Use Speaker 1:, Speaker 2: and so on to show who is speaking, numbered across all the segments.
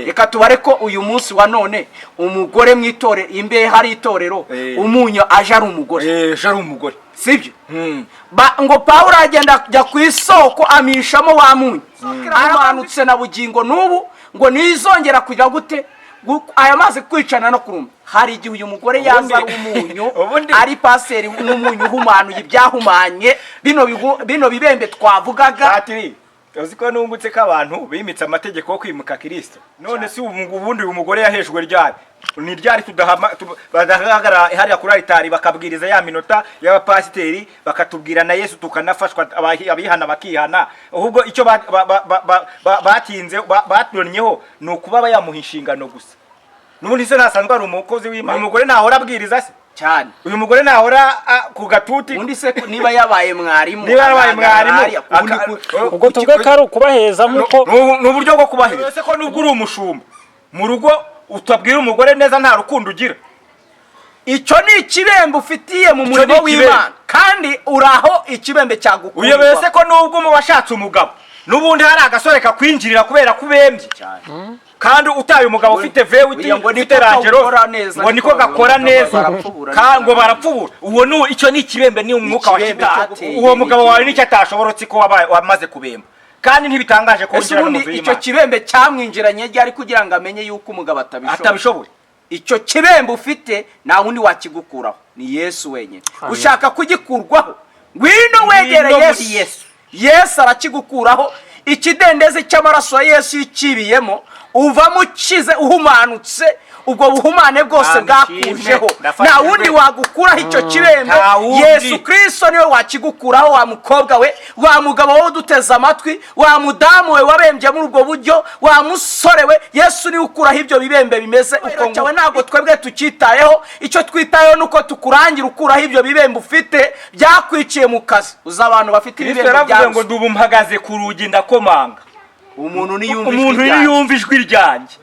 Speaker 1: reka tubare ko uyu munsi wa none umugore mwitore imbe hari itorero umunyo aje ari umugore sibyo ngo Pawulo agenda ajya ku isoko amishamo wa munyu aramanutse na bugingo n'ubu ngo nizongera kujya gute aya mazi kwicana no kuruma. Hari igihe uyu mugore yaza umunyu ari paseri n'umunyu humanuye ibyahumanye bino bibembe twavugaga
Speaker 2: uzi ko nungutse ko abantu bimitse amategeko yo kwimuka Kristo. None si ubundi uyu mugore yahejwe ryari ni ryari badahagara hariya kuri altari bakabwiriza ya minota y'abapasiteri bakatubwira na Yesu tukanafashwa abihana bakihana. Ahubwo icyo batinze batonyeho ni ukuba bayamuha inshingano gusa. Nubundi se nasanzwe ari umukozi w'Imana. Uyu mugore nahora abwiriza se
Speaker 1: cyane.
Speaker 2: Uyu mugore nahora ku gatuti.
Speaker 1: Undi se niba yabaye mwarimu
Speaker 3: ubwo tubwe kari ukubaheza nkuko
Speaker 2: n'uburyo bwo kubaheza. Se ko nubwo uri umushumba mu rugo utabwira umugore neza nta rukundo ugira.
Speaker 1: Icyo ni ikibembe ufitiye mu murimo w'Imana kandi uraho ikibembe cyagukunda.
Speaker 2: Uyobese ko nubwo mu washatse umugabo nubundi hari agasore kakwinjirira kubera kubembye cyane. Kandi utaye umugabo ufite vewiti ufite rangero ngo niko gakora neza kango barapfubura. Uwo no icyo ni ikibembe ni umwuka wa shitani. Uwo mugabo wawe nicyo atashoborotse ko wamaze kubemba. Kandi ntibitangaje ko ngira n'umuzi w'Imana. Icyo kibembe cyamwinjiranye ryari kugira ngo amenye yuko umugabo atabishoboye. Icyo kibembe ufite na wundi wakigukuraho ni Yesu wenyine. Ushaka kugikurwaho ngwino wegere Yesu. Yesu arakigukuraho. Ikidendeze cy'amaraso ya Yesu yicibiyemo uva mukize uhumanutse ubwo buhumane bwose bwakujeho na wundi wagukuraho icyo kibembe. Yesu Kristo niwe wakigukuraho wa mukobwa we wa mugabo wo duteze amatwi wa mudamu we wabembye muri ubwo buryo wa musore we Yesu niwe ukuraho ibyo bibembe bimeze uko cyawe. Ntabwo twebwe tukitayeho icyo twitayeho nuko tukurangira ukuraho ibyo bibembe ufite byakwiciye mu kazi. Uza abantu bafite ibibembe byavuze ngo ndubu mpagaze ku rugi ndakomanga
Speaker 1: umuntu
Speaker 2: niyumva ijwi ryanjye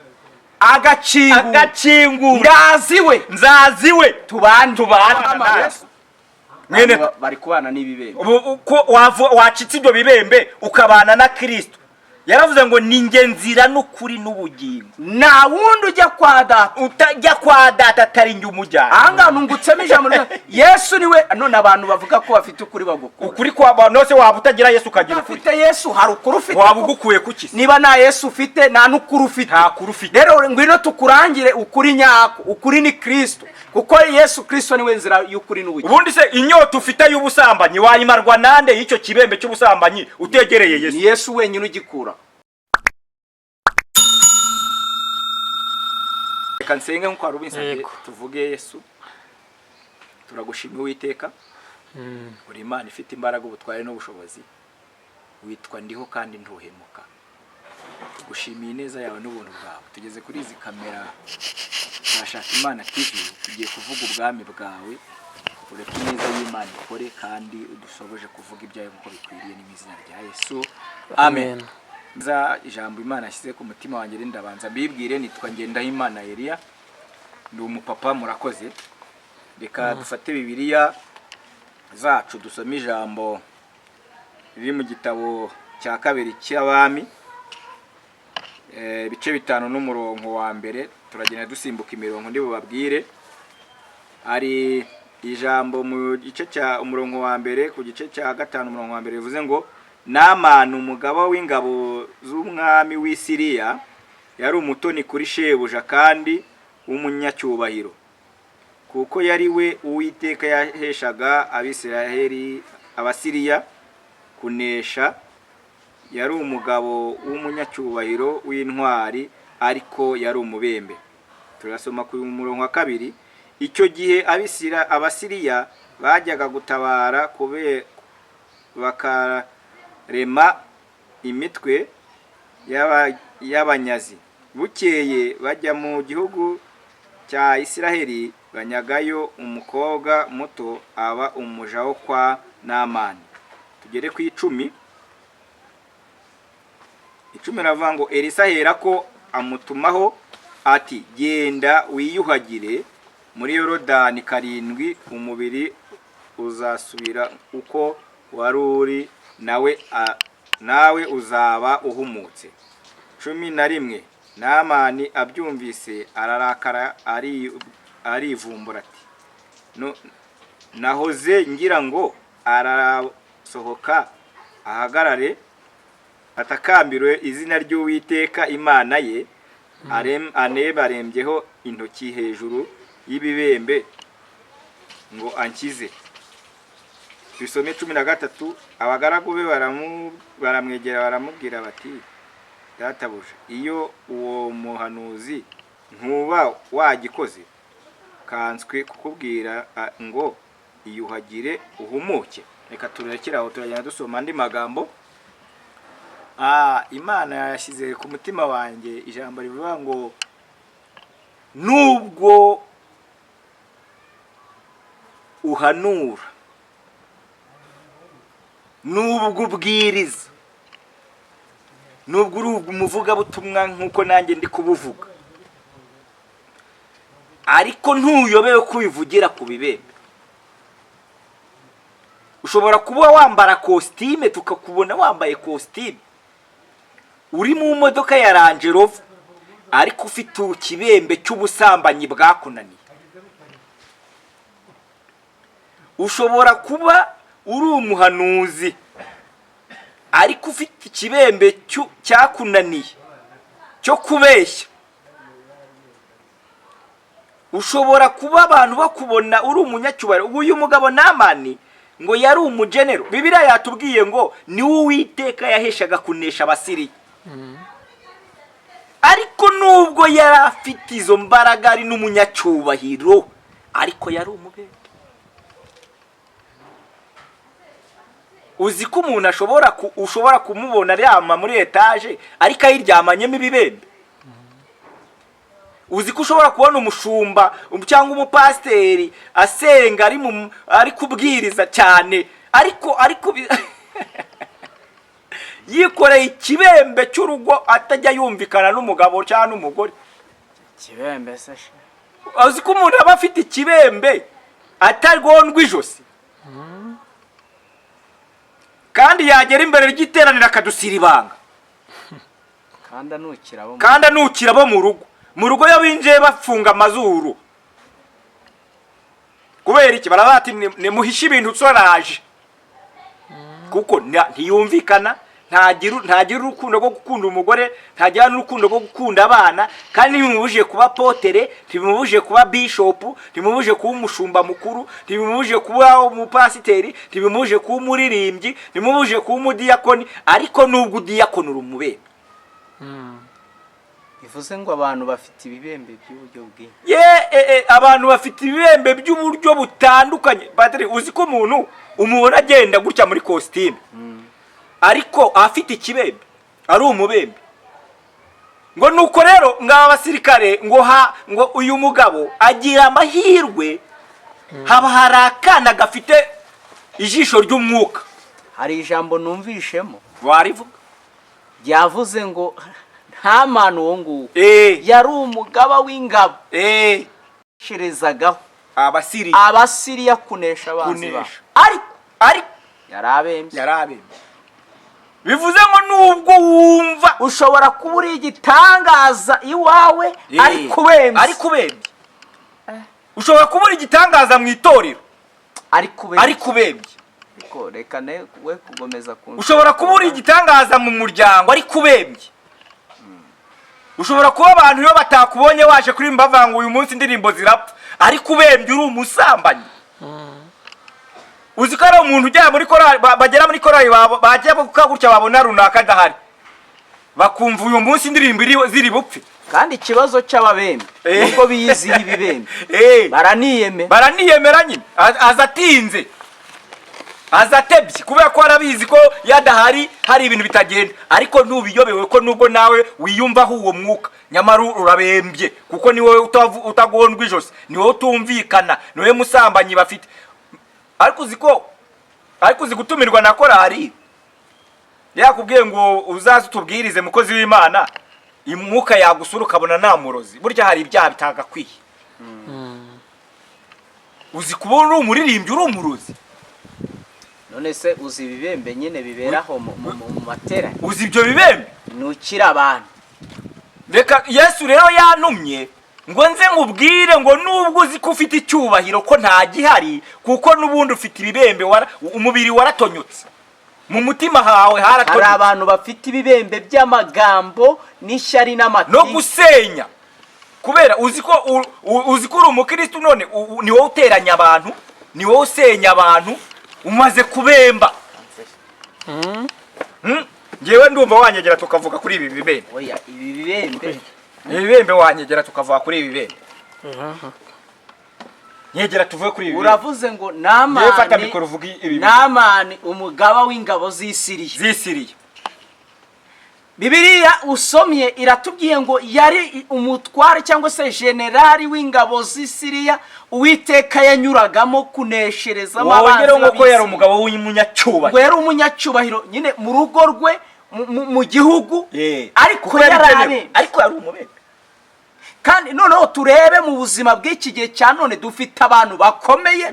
Speaker 1: agacingu nzaziwe tubana mwene bari kubana n'ibibembe.
Speaker 2: Wacitse ibyo bibembe ukabana na Kristo. Yaravuze ngo ninge nzira n'ukuri n'ubugingo
Speaker 1: na wundi ujya kwa data atari njye umujyana. Anga nungutsemo ijambo Yesu niwe. None abantu bavuga ko bafite ukuri bagukura
Speaker 2: ukuri kwa nose waba utagira Yesu ukagira ukuri.
Speaker 1: Ufite Yesu hari ukuri ufite
Speaker 2: waba ugukuye kuki?
Speaker 1: Niba na Yesu ufite nta n'ukuri ufite.
Speaker 2: Nta kuri ufite.
Speaker 1: Rero ngwino tukurangire ukuri nyako. Ukuri ni Kristo kuko Yesu Kristo niwe nzira y'ukuri n'ubugingo.
Speaker 2: Ubundi se inyota ufite y'ubusambanyi wayimarwa nande y'icyo kibembe cy'ubusambanyi utegereye Yesu?
Speaker 1: Ni Yesu wenyine ugikura. Reka nsenge nkuko arubinsanze tuvuge Yesu. Turagushimira Uwiteka. Uri Imana ifite imbaraga ubutware n'ubushobozi. Witwa ndiho kandi ntuhemuka. Tugushimiye neza yawe n'ubuntu bwawe. Tugeze kuri izi kamera Turashaka Imana TV tugiye kuvuga ubwami bwawe. Ureke neza y'Imana ikore kandi udushoboje kuvuga ibyawe nkuko bikwiriye n'imizina rya Yesu. Amen. Nza ijambo Imana yashyize ku mutima wanjye ndabanza mbibwire nitwa Ngendahimana Elia. Ndi umupapa murakoze. Reka dufate Bibiliya zacu dusome ijambo riri mu gitabo cya kabiri cy'Abami bice 5 n'umurongo wa mbere. Turagenda dusimbuka imirongo ndi bubabwire. Ari ijambo mu gice cya umurongo wa mbere ku gice cya 5 umurongo wa mbere bivuze ngo Namani umugabo w'ingabo z'umwami w'Isiriya yari umutoni kuri shebuja kandi w'umunyacyubahiro kuko yari we Uwiteka yaheshaga Abasiriya kunesha. Yari umugabo w'umunyacyubahiro w'intwari ariko yari umubembe. Turasoma ku murongo wa 2. Icyo gihe Abasiriya bajyaga gutabara bakarema imitwe y'abanyazi. Bukeye bajya mu gihugu cya Isiraheli banyagayo umukobwa muto aba umuja wo kwa Namani. Tugere ku 10. 10 ravuga ngo Elisa herako amutumaho ati genda wiyuhagire muri Yorodani 7 umubiri uzasubira uko waruri nawe uzaba uhumutse. 11 Namani abyumvise ararakara arivumbura ati nahoze ngira ngo arasohoka ahagarare atakambirwe izina ry'Uwiteka Imana ye anebarembyeho intoki hejuru y'ibibembe ngo ankize. Bisome 13. Abagaragu be baramwegera baramubwira bati databuja iyo uwo muhanuzi ntuba wagikoze kanswe kukubwira ngo iyuhagire uhumuke. Reka turekeraho turajyana dusoma andi magambo. Imana yashyize ku mutima wanjye ijambo rivuga ngo nubwo uhanura, nubwo ubwiriza, nubwo uri umuvugabutumwa nk'uko nanjye ndi kubuvuga, ariko ntuyobewe ko ubivugira ku bibembe. Ushobora kuba wambara kositime tukakubona wambaye kositime uri mu modoka ya Range Rover ariko ufite ikibembe cy'ubusambanyi bwakunaniye. Ushobora kuba uri umuhanuzi ariko ufite ikibembe cyakunaniye cyo kubeshya. Ushobora kuba abantu bakubona uri umunyacyubahiro. Uyu mugabo Namani ngo yari umugenero. Bibiliya yatubwiye ngo ni Uwiteka yaheshaga kunesha Abasiriya. Ariko nubwo yari afite izo mbaraga ari n'umunyacyubahiro ariko yari umubembe. Uzi ko umuntu ushobora kumubona aryama muri etaje ariko ayiryamanyemo ibibembe. Uzi ko ushobora kubona umushumba cyangwa umupasiteri asenga ari kubwiriza cyane ariko yikoreye ikibembe cy'urugo atajya yumvikana n'umugabo cyangwa n'umugore.
Speaker 2: Ikibembe se.
Speaker 1: Uzi ko umuntu aba afite ikibembe atarwondwa ijosi kandi yagera imbere ry'iteraniro akadusira ibanga kandi anukira bo mu rugo yo binjiye bafunga amazuru. Kubera iki? Barabati nemuhisha ibintu usoraje kuko ntiyumvikana, ntagira urukundo rwo gukunda umugore, ntagira n'urukundo rwo gukunda abana, kandi ntibimubujije kuba potere, ntibimubujije kuba bishop, ntibimubujije kuba umushumba mukuru, ntibimubujije kuba umupasiteri, ntibimubujije kuba umuririmbyi, ntibimubujije kuba umudiyakoni. Ariko nubwo udiyakoni uri umubembe.
Speaker 2: Bivuze ngo abantu bafite ibibembe by'uburyo bwinshi.
Speaker 1: Abantu bafite ibibembe by'uburyo butandukanye. Badre, uzi ko umuntu agenda gutya muri costume ariko afite ikibembe ari umubembe. Ngo nuko rero ngaba abasirikare ngo uyu mugabo agira amahirwe haba harakana gafite ijisho ry'umwuka.
Speaker 2: Hari ijambo numvishemo
Speaker 1: warivuga
Speaker 2: yavuze ngo nta manu wo nguwo yari umugaba w'ingabo shirezagaho abasiriya kunesha abanzi ba ariko
Speaker 1: yarabembye. Bivuze ngo nubwo wumva
Speaker 2: ushobora kuba uri igitangaza iwawe ariko ubembye.
Speaker 1: Ushobora kuba uri igitangaza mu itorero ariko ubembye.
Speaker 2: Reka we kugomeza kunzi.
Speaker 1: Ushobora kuba uri igitangaza mu muryango ariko ubembye. Ushobora kuba abantu iyo batakubonye waje kuri mbavanga uyu munsi indirimbo zirapfa ariko ubembye uri umusambanyi. Uzi ko ari umuntu ujya muri korali bagera muri korali bagiye gutya babona runaka dahari bakumva uyu munsi indirimbo ziri bupfe.
Speaker 2: Kandi ikibazo cy'ababembe nuko biyiziye ibibembe
Speaker 1: baraniyemera nyine azatinze azatebye kubera ko arabizi ko yadahari hari ibintu bitagenda. Ariko ntubiyobewe ko nubwo nawe wiyumvaho uwo mwuka nyamara urabembye kuko ni wowe utagondwa ijosi, ni wowe utumvikana, ni wowe musambanyi bafite. Ariko uzi gutumirwa na korali yakubwiye ngo uzaze utubwirize mukozi w'Imana, imwuka yagusura ukabona namurozi. Burya hari ibyaha bitagakwiye. Uzi kuba uri umuririmbyi uri umurozi.
Speaker 2: None se uzi ibibembe nyine biberaho mu matera.
Speaker 1: Uzi ibyo bibembe
Speaker 2: nukira abantu reka Yesu rero yantumye ngo nze nkubwire ngo nubwo uzi ko ufite icyubahiro ko nta gihari, kuko n'ubundi ufite ibibembe, umubiri waratonyotse, mu mutima hawe haratonyotse.
Speaker 1: Hari abantu bafite ibibembe by'amagambo n'ishyari n'amatiku
Speaker 2: no gusenya, kubera uzi ko uri umukristo, none ni wowe uteranya abantu, ni wowe usenya abantu, umaze kubemba. Ngewe ndumva wanyegera tukavuga kuri ibi bibembe.
Speaker 1: Oya, ibi bibembe
Speaker 2: ibibembe wanyegera tukavuga kuri ibi bibembe. Nyegera tuvuye kuri ibi.
Speaker 1: Uravuze ngo Namani umugaba w'ingabo z'Isiriya. Bibiliya usomye iratubwiye ngo yari umutware cyangwa se generali w'ingabo z'Isiriya, Uwiteka yanyuragamo kunesherezamo abanzi.
Speaker 2: Wongera ngo yari umugabo w'umunyacyubahiro.
Speaker 1: Ngo yari umunyacyubahiro nyine mu rugo rwe, mu gihugu, ariko
Speaker 2: yari umubembe.
Speaker 1: Kandi noneho turebe mu buzima bw'iki gihe cya none, dufite abantu bakomeye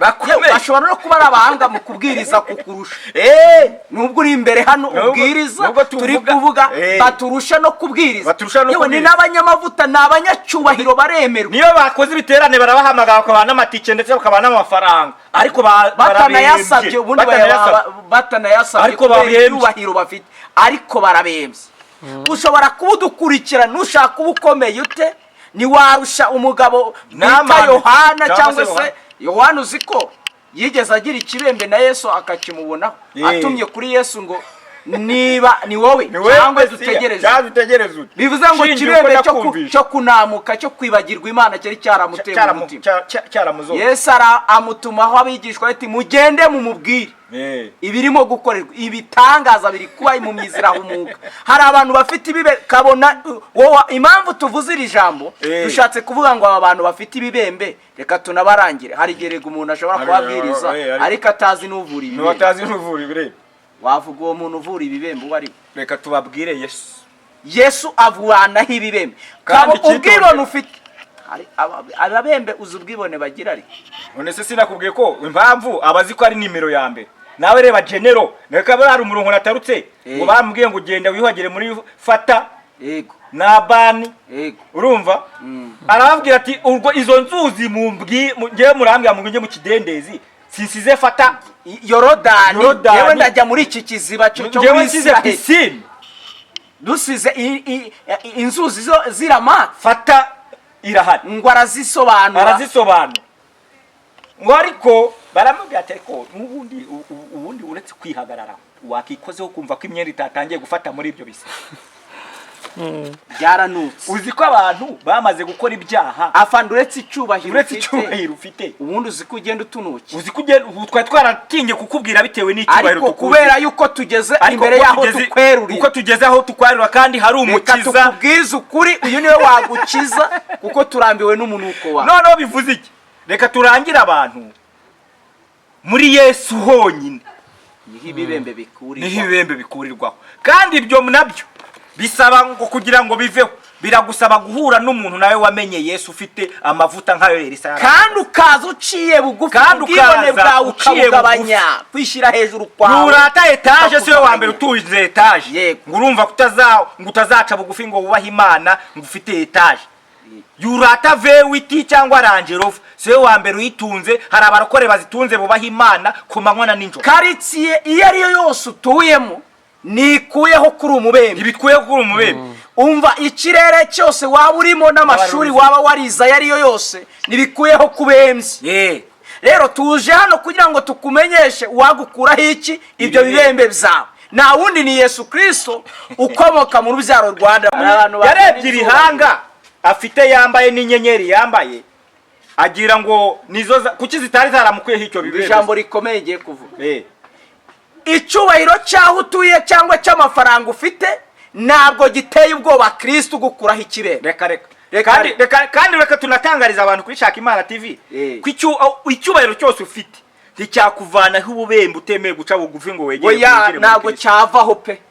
Speaker 1: bashobora no kuba ari abahanga mu kubwiriza kukurusha. Nubwo uri imbere hano ubwiriza, turi kuvuga baturusha no kubwiriza, yewe ni n'abanyamavuta, ni abanyacyubahiro baremerwa.
Speaker 2: Niyo bakoze ibiterane barabahamagara bakabana n'amatike ndetse bakabana n'amafaranga, ariko
Speaker 1: batanayasabye, ubundi batanayasabye kubera icyubahiro bafite, ariko barabembye. Ushobora kuba udukurikira, nushaka kuba ukomeye ute, niwarusha umugabo bita Yohana, cyangwa se Yohana uzi ko yigeze agira ikibembe na Yesu akakimubonaho, atumye kuri Yesu ngo niba ni wowe cyangwa dutegereze. Bivuze ngo ikibembe cyo kunamuka, cyo kwibagirwa Imana cyari cyaramuteye mu mutima. Yesu amutumaho abigishwa ati mugende mumubwire ibirimo gukorerwa, ibitangaza biri kuba mu myizira humuka. Hari abantu bafite ibibe kabona wowe impamvu tuvuze iri jambo, dushatse kuvuga ngo aba bantu bafite ibibembe reka tunabarangire. Hari gerega umuntu ashobora kubabwiriza ariko atazi n'uvura ibibembe. Wavuga uwo muntu uvura ibibembe uwo ari?
Speaker 2: Reka tubabwire
Speaker 1: Yesu avanaho ibibembe. Kabo ubwibone ufite, ababembe uzi ubwibone bagira ari.
Speaker 2: None se sinakubwiye ko impamvu abazi ko ari nimero ya mbere. Nawe reba genero, reka bari umurongo natarutse ngo bambwiye ngo ugenda wihagire muri fata na bani. Urumva? Arababwira ati urwo izo nzuzi ngiye murambya mu ngiye mu kidendezi, sinsize fata
Speaker 1: Yorodani, yewe ndajya muri iki kiziba cyo muri Israeli, dusize inzuzi zirama,
Speaker 2: fata irahari
Speaker 1: ngo arazisobanura.
Speaker 2: Ngo ariko baramubwira ati ariko ubundi uretse kwihagarara wakikozeho kumva ko imyenda itatangiye gufata muri ibyo bisa.
Speaker 1: Byaranutse.
Speaker 2: Uzi ko abantu bamaze gukora ibyaha,
Speaker 1: afande uretse icyubahiro
Speaker 2: ufite,
Speaker 1: ubundi uzi ko ugenda utunuki,
Speaker 2: uzi ko twari twaratinye kukubwira bitewe n'icyubahiro
Speaker 1: tukuzi, kubera yuko tugeze imbere yaho tukwerurira,
Speaker 2: uko tugeze aho tukwarura kandi hari umukiza.
Speaker 1: Tukubwiza ukuri, uyu niwe wagukiza kuko turambiwe n'umunuko wawe.
Speaker 2: Noneho bivuze iki? Reka turangira abantu muri Yesu honyine
Speaker 1: niho ibibembe bikurirwaho.
Speaker 2: Kandi ibyo nabyo bisaba ngo kugira ngo biveho, biragusaba guhura n'umuntu nawe wamenye Yesu ufite amavuta nkayo Elisa.
Speaker 1: Kandi ukaza uciye bugufi, ubwibone bwawe ukabugabanya, kwishyira hejuru kwawe.
Speaker 2: Nurata etaje siyo wa mbere utuze etaje, ngo urumva utazaca bugufi ngo wubahe Imana ngo ufite etaje. Yurata V8 cyangwa Range Rover siyo wa mbere uyitunze. Hari abarokore bazitunze bubaha Imana ku manywa na ninjoro.
Speaker 1: Karitsiye iyo ariyo yose utuyemo nikuyeho kuri umubembe,
Speaker 2: ibikuyeho kuri umubembe.
Speaker 1: Umva ikirere cyose waba urimo n'amashuri waba wariza yariyo yose nibikuyeho kubembye. Rero tuje hano kugira ngo tukumenyeshe uwagukuraho iki ibyo bibembe byawe. Na wundi ni Yesu Kristo ukomoka mu rubyaro Rwanda.
Speaker 2: Yarebye ibihanga afite, yambaye n'inyenyeri yambaye, agira ngo nizo kuki zitari zaramukuyeho icyo bibembe.
Speaker 1: Ijambo rikomeye ngiye kuvuga, icyubahiro cyaho utuye cyangwa cy'amafaranga ufite ntabwo giteye ubwoba Kristo gukuraho ikibembe.
Speaker 2: Kandi reka tunatangariza abantu kuri Shaka Imana TV ko icyubahiro cyose ufite nticyakuvanaho ububembe utemeye guca bugufi ngo wegere.
Speaker 1: Oya, ntabwo cyavaho pe.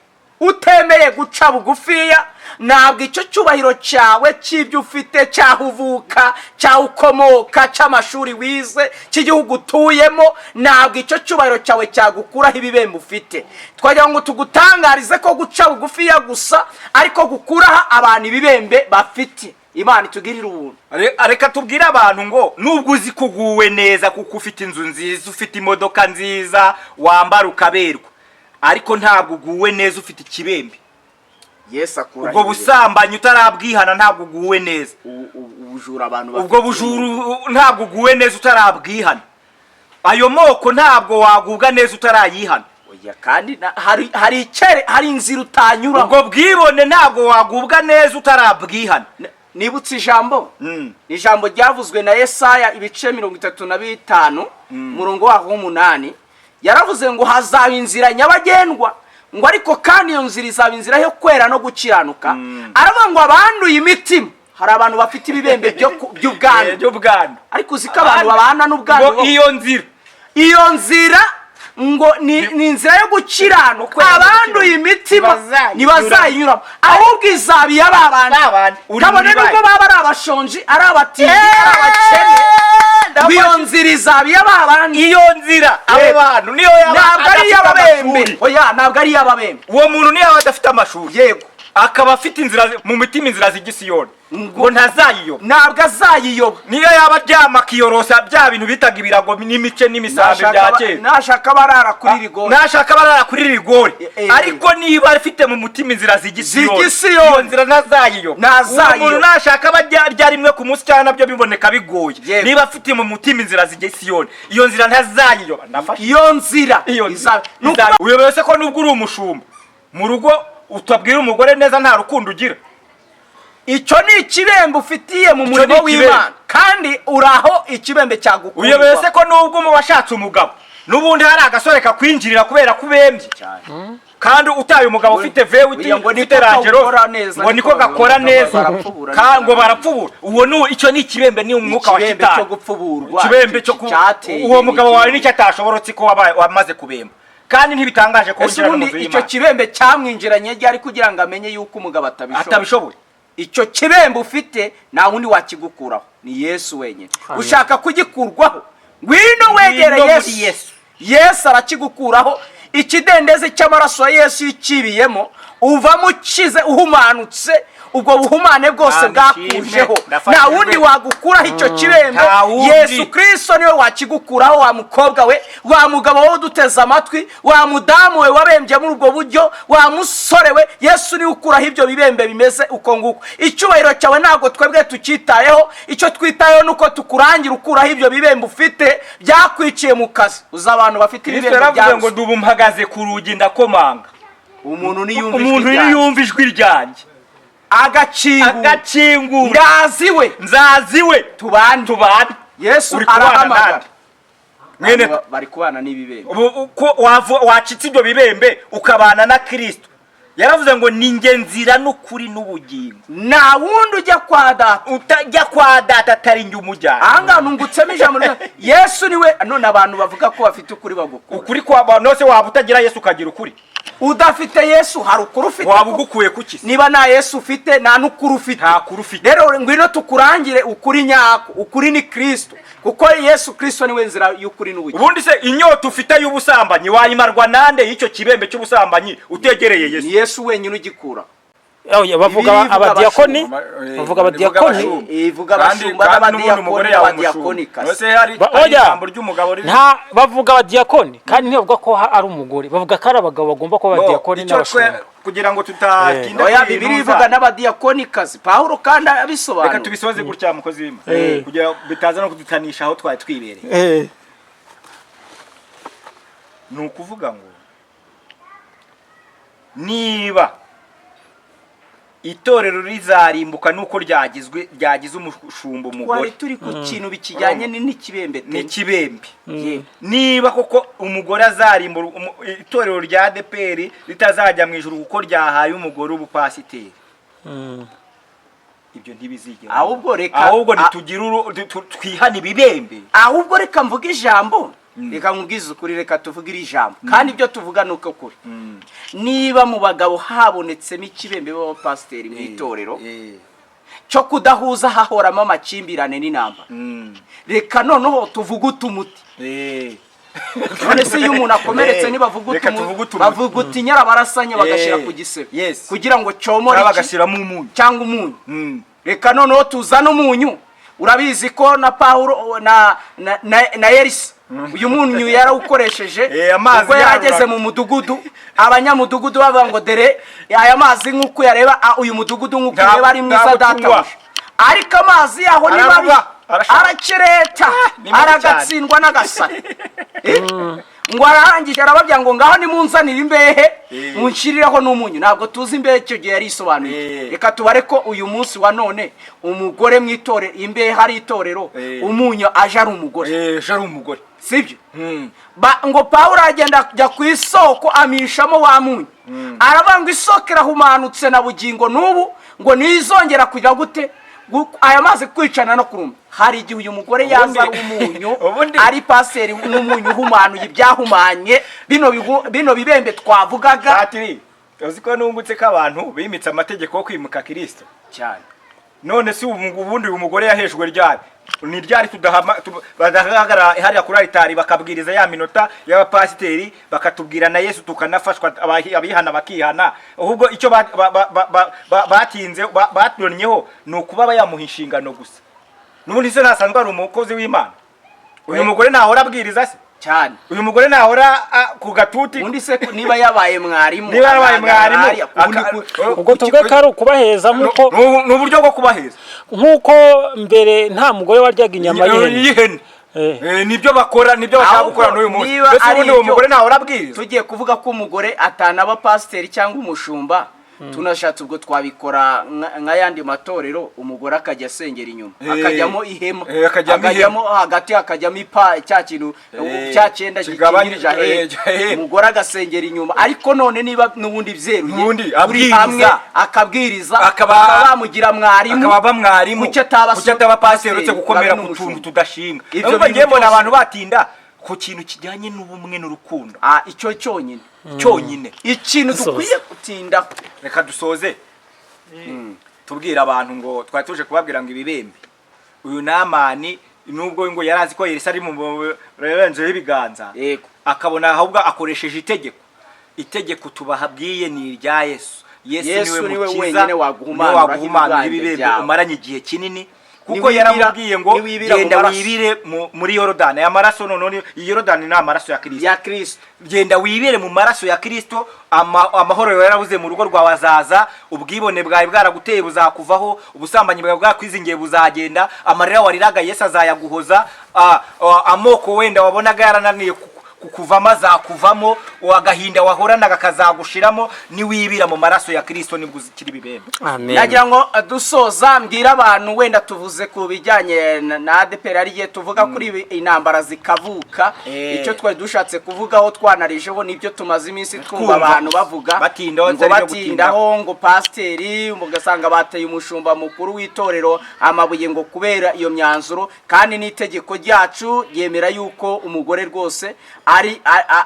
Speaker 1: utemeye guca bugufiya, ntabwo icyo cyubahiro cyawe cy'ibyo ufite, cyaho uvuka, cyaho ukomoka, cy'amashuri wize, cy'igihugu utuyemo, ntabwo icyo cyubahiro cyawe cyagukuraho ibibembe ufite. twagira ngo tugutangarize ko guca bugufiya gusa ariko gukuraho abantu ibibembe bafite. Imana itugirire ubuntu.
Speaker 2: Reka tubwire abantu ngo nubwo uzi kuguwe neza kuko ufite inzu nziza, ufite imodoka nziza, wambara ukaberwa, ariko ntabwo uguwe neza ufite ikibembe.
Speaker 1: Yesu akura
Speaker 2: ubwo busambanyi utarabwihana ntabwo uguwe neza.
Speaker 1: Ubujura abantu bafite,
Speaker 2: ubwo bujuru ntabwo uguwe neza utarabwihana. Ayo moko ntabwo wagubwa neza utarayihana.
Speaker 1: oya, kandi hari inzira utanyura.
Speaker 2: ubwo bwibone ntabwo wagubwa neza utarabwihana.
Speaker 1: Nibutse ijambo, ijambo ryavuzwe na Yesaya ibice 35 murongo waho 8, yaravuze ngo hazaba inzira nyabagendwa, ngo ariko kandi iyo nzira izaba inzira yo kwera no gukiranuka. aravuga ngo abanduye imitima, hari abantu bafite ibibembe by'ubwandu, ariko uziko abantu babana n'ubwandu. iyo nzira ngo ni inzira yo gukiranuka, abanduye imitima ntibazayinyuramo, ahubwo izaba iy'ababandi. kabone nubwo baba ari abashonji, ari abatindi, ari abakene, iyo nzira izaba iy'ababandi.
Speaker 2: iyo nzira abo bantu niyo
Speaker 1: ntabwo ari iy'ababembe. oya, ntabwo ari iy'ababembe.
Speaker 2: uwo muntu niyo adafite amashuri, yego, akaba afite inzira mu mitima, inzira z'igisiyoni, ngo ntazayiyoba.
Speaker 1: ntabwo azayiyoba.
Speaker 2: niyo yaba aryama akiyorosa bya bintu bitaga ibirago n'imice n'imisambi bya kera,
Speaker 1: nashaka barara kuri rigori,
Speaker 2: nashaka barara kuri rigori, ariko niba afite mu mutima inzira z'igisiyoni, iyo nzira ntazayiyoba. umuntu nashaka barya rimwe ku munsi cyane nabyo biboneka bigoye, niba afite mu mutima inzira z'igisiyoni, iyo nzira ntazayiyoba.
Speaker 1: iyo nzira
Speaker 2: uyobewe ko nubwo uri umushumba mu rugo utabwira umugore neza, nta rukundo ugira.
Speaker 1: icyo ni ikibembe ufitiye mu murimo w'Imana, kandi uraho ikibembe cyagukura.
Speaker 2: uyobewe ko nubwo mu washatse umugabo n'ubundi hari agasore kakwinjirira kubera kubembye cyane, kandi utaye umugabo ufite vewiti, ufite rangero, ngo niko gakora neza, ngo barapfubura. icyo ni ikibembe, ni umwuka wa shitani, ikibembe cyo uwo mugabo wawe nicyo atashoborotse ko wamaze kubemba. kandi ntibitangaje ko
Speaker 1: wongera no muzima. Icyo kibembe cyamwinjiranye ryari kugira ngo amenye yuko umugabo atabishoboye. Icyo kibembe ufite nta wundi wakigukuraho, ni Yesu wenyine. Ushaka kugikurwaho, ngwino wegere Yesu. Yesu arakigukuraho. Ikidendeze cy'amaraso ya Yesu yicibiyemo, uva mu kize uhumanutse, ubwo buhumane bwose bwakujeho. Nta wundi wagukuraho icyo kibembe. Yesu Kristo niwe wakigukuraho, wa mukobwa we, wa mugabo wo duteza amatwi, wa mudamu we wabembye muri ubwo buryo, wa musore we. Yesu niwe ukuraho ibyo bibembe bimeze uko nguko. Icyubahiro cyawe ntabwo twebwe tukitayeho, icyo twitayeho nuko tukurangira ukuraho ibyo bibembe ufite byakwiciye mu kazi. Uza abantu bafite ibibembe
Speaker 2: byawe ngo ndubu mpagaze ku rugi ndakomanga,
Speaker 1: umuntu niyumva
Speaker 2: ijwi ryanjye
Speaker 1: agakingu
Speaker 2: nzaziwe tubane.
Speaker 1: Yesu arahamagara. Mwene bari kubana n'ibibembe,
Speaker 2: uko wacitse ibyo bibembe ukabana na Kristo. Yaravuze ngo ninge nzira n'ukuri n'ubugingo,
Speaker 1: nta wundi ujya kwa data,
Speaker 2: utajya kwa data atari njye umujyana.
Speaker 1: Ahanga nungutsemo ijambo Yesu niwe. None abantu bavuga ko bafite ukuri bagukura
Speaker 2: ukuri kwa abantu nose. Waba utagira Yesu ukagira ukuri?
Speaker 1: Udafite Yesu hari ukuri ufite.
Speaker 2: Waba ugukuye kuki?
Speaker 1: Niba nta Yesu ufite nta n'ukuri ufite.
Speaker 2: Nta kuri ufite.
Speaker 1: Rero ngwino tukurangire ukuri nyako. Ukuri ni Kristo, kuko Yesu Kristo niwe nzira y'ukuri n'ubugingo.
Speaker 2: Ubundi se inyota ufite y'ubusambanyi wayimarwa nande y'icyo kibembe cy'ubusambanyi utegereye Yesu?
Speaker 1: Ni Yesu wenyine ugikura.
Speaker 3: Bavuga abadiyakoni, bavuga abadiyakoni,
Speaker 1: ivuga abashumba n'abadiyakoni.
Speaker 2: Nose hari ijambo ry'umugabo riri.
Speaker 3: Nta bavuga abadiyakoni kandi ntibavuga ko ari umugore, bavuga ko ari abagabo bagomba kuba abadiyakoni n'abashumba,
Speaker 2: kugira ngo tutatinda.
Speaker 1: Oya, Bibiliya ivuga n'abadiyakoni kazi. Paulo kandi abisobanura.
Speaker 2: Reka tubisoze gutya mukozi w'Imana, kugira bitaza no kudutanisha aho twari twibereye. Ni ukuvuga ngo niba itorero rizarimbuka nuko ryagize umushumba umugore,
Speaker 1: wari turi ku kintu bikijyanye n'ikibembe.
Speaker 2: N'ikibembe niba koko umugore azarimbura, itorero rya ADPR ritazajya mu ijuru kuko ryahaye umugore ubupasiteri, ibyo ntibizigera.
Speaker 1: Ahubwo
Speaker 2: nitugira twihana ibibembe.
Speaker 1: Ahubwo reka mvuga ijambo
Speaker 4: reka nkubwize ukuri, reka tuvugire ijambo kandi ibyo tuvuga ni uko kuri. Niba mu bagabo habonetsemo ikibembe b'abapasiteri mu itorero cyo kudahuza, hahoramo amakimbirane n'inamba, reka noneho tuvuge umuti. None se iyo umuntu akomeretse nibavuga bavuga uti nyarabarasanye bagashyira ku gisebe kugira ngo cyomore
Speaker 2: bagashyiramo umunyu
Speaker 4: cyangwa umunyu. Reka noneho tuzana umunyu. Urabizi ko na Paulo na Elisa uyu munyu yarawukoresheje ubwo yarageze mu mudugudu, abanyamudugudu bavuga ngo dere aya mazi nk'uko yareba uyu mudugudu nk'uko yareba ari mwiza databuja, ariko amazi yaho ni mabi, arakereta, aragatsindwa n'agasari. Ngo arangije arababwira ngo ngaho nimunzanire imbehe munshirireho n'umunyu. Ntabwo tuzi imbehe icyo gihe yari isobanuye. Reka tubare ko uyu munsi wa none umugore mwitore imbehe hari itorero, umunyu aje ari umugore, sibyo? Ngo Paulo agenda ajya ku isoko amishamo wa munyu, arabanga isoko irahumanutse na bugingo n'ubu ngo nizongera kugira gute aya mazi kwicana no kuruma. Hari igihe uyu mugore yaza umunyu ari paseri n'umunyu humanuye ibyahumanye bino bibembe twavugaga.
Speaker 2: Ati uzi ko nungutse ko abantu bimitse amategeko yo kwimuka Kristo
Speaker 4: cyane.
Speaker 2: None si ubundi uyu mugore yahejwe ryari? Ni ryari badahagara hariya kuri altari bakabwiriza ya minota y'abapasiteri bakatubwira na Yesu tukanafashwa abihana bakihana? Ahubwo icyo batinze batonyeho ni ukuba yamuha inshingano gusa. Nubundi se nasanzwe ari umukozi w'Imana. Uyu mugore nahora abwiriza se
Speaker 4: cyane.
Speaker 2: Uyu mugore nahora ku gatuti.
Speaker 4: Undi se niba yabaye mwarimu,
Speaker 3: ubwo tuvuga ko ari ukubaheza nk'uko
Speaker 2: n'uburyo bwo kubaheza
Speaker 3: nk'uko mbere nta mugore waryaga inyama y'ihene.
Speaker 2: Nibyo bakora, nibyo bashaka gukora n'uyu munsi. Mbese ubundi uwo mugore nahora abwiriza.
Speaker 4: Tugiye kuvuga ko umugore atanaba pasiteri cyangwa umushumba, tunashatse ubwo twabikora nka yandi matorero, umugore akajya asengera inyuma, akajyamo ihema, akajyamo hagati, akajyamo cya kintu cya cyenda gikingirije umugore agasengera inyuma. Ariko none niba n'ubundi byeruye akabwiriza akaba bamugira mwarimu,
Speaker 2: akaba mwarimu,
Speaker 4: kucyo ataba
Speaker 2: pasiteri uretse gukomera ku tuntu tudashinga. Ibyo ngiye mbona abantu batinda ku kintu kijyanye n'ubumwe n'urukundo.
Speaker 4: Icyo cyonyine
Speaker 2: ikintu
Speaker 4: dukwiye gutinda.
Speaker 2: Reka dusoze tubwira abantu ngo twari tuje kubabwira ngo ibibembe uyu Namani nubwo ngo yarazi ko Elisa ari mu rerenze y'ibiganza, akabona ahubwo akoresheje itegeko tubahabwiye ni irya Yesu.
Speaker 4: Yesu niwe wenyine waguhumana
Speaker 2: ibibembe umaranye igihe kinini, kuko yaramubwiye ngo genda wibire muri Yorodani. Aya maraso none Yorodani ni amaraso ya Kristo. Genda wibire mu maraso ya Kristo, amahoro yarabuze mu rugo rwawe azaza, ubwibone bwawe bwaraguteye buzakuvaho, ubusambanyi bwawe bwakwizingiye buzagenda, amarira wariraga Yesu azayaguhoza, amoko wenda wabonaga yarananiye kukuvamo azakuvamo, agahinda wahoranaga kazagushiramo, niwibira mu maraso ya Kristo nibwo uzikira ibibembe.
Speaker 4: Nagira ngo dusoza mbwira abantu, wenda tuvuze ku bijyanye na ADPR ariye tuvuga kuri intambara zikavuka. Icyo twari dushatse kuvugaho twanarijeho nibyo tumaze iminsi twumva abantu bavuga batindaho ngo pasiteri mugasanga bateye umushumba mukuru w'itorero amabuye ngo kubera iyo myanzuro, kandi n'itegeko ryacu yemera yuko umugore rwose ari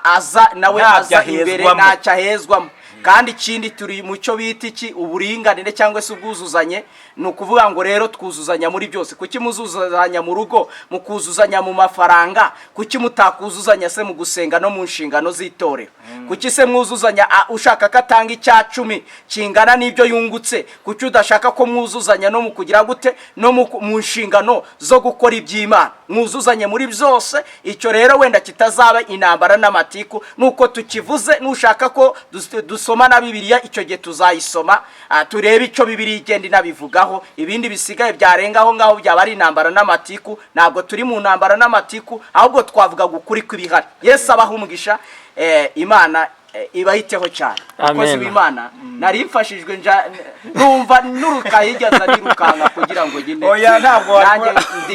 Speaker 4: aza nawe aza imbere ntacyahezwamo. Kandi ikindi turi mu cyo bita iki uburinganire cyangwa se ubwuzuzanye. Ni ukuvuga ngo rero twuzuzanya muri byose. Kuki muzuzanya mu rugo, mukuzuzanya mu mafaranga? Kuki mutakuzuzanya se mu gusenga no mu nshingano z'itorero? Kuki se mwuzuzanya ushaka ko atanga icya 10 kingana n'ibyo yungutse? Kuki udashaka ko mwuzuzanya no mu kugira gute no mu nshingano zo gukora iby'Imana? Mwuzuzanye muri byose. Icyo rero wenda kitazaba intambara n'amatiku, nuko tukivuze. Nushaka ko dusoma na Bibiliya, icyo gihe tuzayisoma turebe icyo Bibiliya igenda inabivugaho. Ibindi bisigaye byarengaho ngaho byaba ari intambara n'amatiku. Ntabwo turi mu ntambara n'amatiku, ahubwo twavuga gukuri kw'ibihari. Yesu abaha umugisha, Imana ibahiteho cyane. Akoze w'Imana narimfashijwe numva nuruka yigeza nirukanga kugira ngo gine.
Speaker 2: Oya ntabwo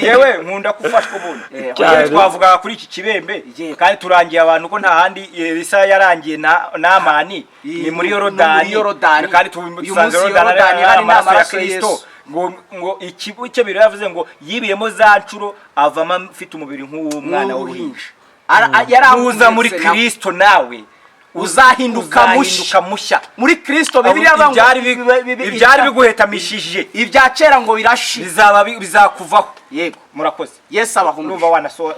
Speaker 2: yewe nkunda kufashwa ubundi. Twavuga kuri iki kibembe kandi turangiye abantu ko nta handi Elisa yarangiye Namani ni muri Yorodani, kandi tusanze Yorodani hari n'amaraso ya Kristo. Ngo ikibu cyo biro yavuze ngo yibiyemo za ncuro avama mfite umubiri nk'uwo mwana w'uruhinja. uza muri Kristo nawe
Speaker 4: uzahinduka mushya muri Kristo. Bibiliya
Speaker 2: ibyari biguhetamishije
Speaker 4: ibya kera ngo birashira
Speaker 2: bizakuvaho.
Speaker 4: Yego,
Speaker 2: murakoze.
Speaker 4: Yesu abahumuje.
Speaker 2: Numva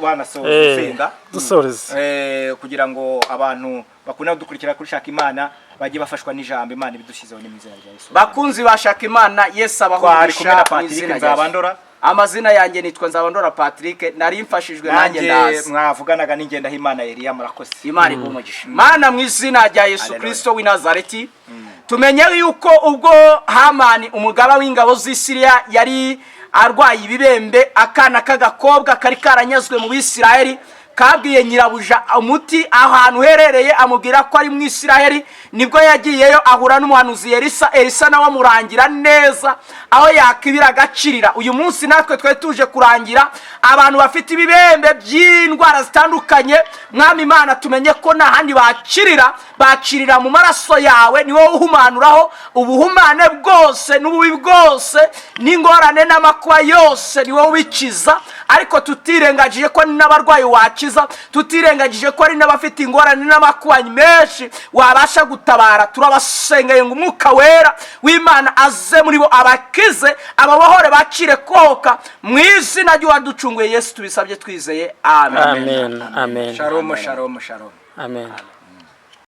Speaker 2: wanasoza
Speaker 3: dusoreze
Speaker 2: kugira ngo abantu bakunda kudukurikira kuri Shaka Imana bajye bafashwa n'ijambo Imana ibidushyizeho n'imizina ya Yesu.
Speaker 4: Bakunzi ba Shaka Imana, Yesu abahumuje. Amazina yanjye nitwa Nzabandora Patrick, nari mfashijwe nanjye ndazi.
Speaker 2: Mwavuganaga n'ingenda Imana Elia, murakoze.
Speaker 4: Imana ibumugisha. Mana mu izina rya Yesu Kristo w'i Nazareti, tumenye yuko ubwo Hamani umugaba w'ingabo z'Isiriya yari arwaye ibibembe, akana k'agakobwa kari karanyazwe mu Bisirayeli kabwiye nyirabuja umuti ahantu herereye, amubwira ko ari mu Isirayeli. Nibwo yagiyeyo ahura n'umuhanuzi Elisa nawe amurangira neza aho yakibira agacirira. Uyu munsi natwe twe tuje kurangira abantu bafite ibibembe by'indwara zitandukanye. Mwami Imana, tumenye ko nta handi bacirira mu maraso yawe, ni wowe uhumanuraho ubuhumane bwose n'ububi bwose n'ingorane n'amakuba yose, ni wowe ubikiza. Ariko tutirengagije ko n'abarwayi wakiza, tutirengagije ko ari n'abafite ingorane n'amakuba menshi wabasha gutabara. Turabasengeye ngo Umwuka Wera w'Imana aze muri bo abakize, ababohore bakire koka mu izina ry'uwaducunguye Yesu tubisabye twizeye. Amen.
Speaker 3: Amen.
Speaker 2: Shalom, shalom, shalom.
Speaker 3: Amen.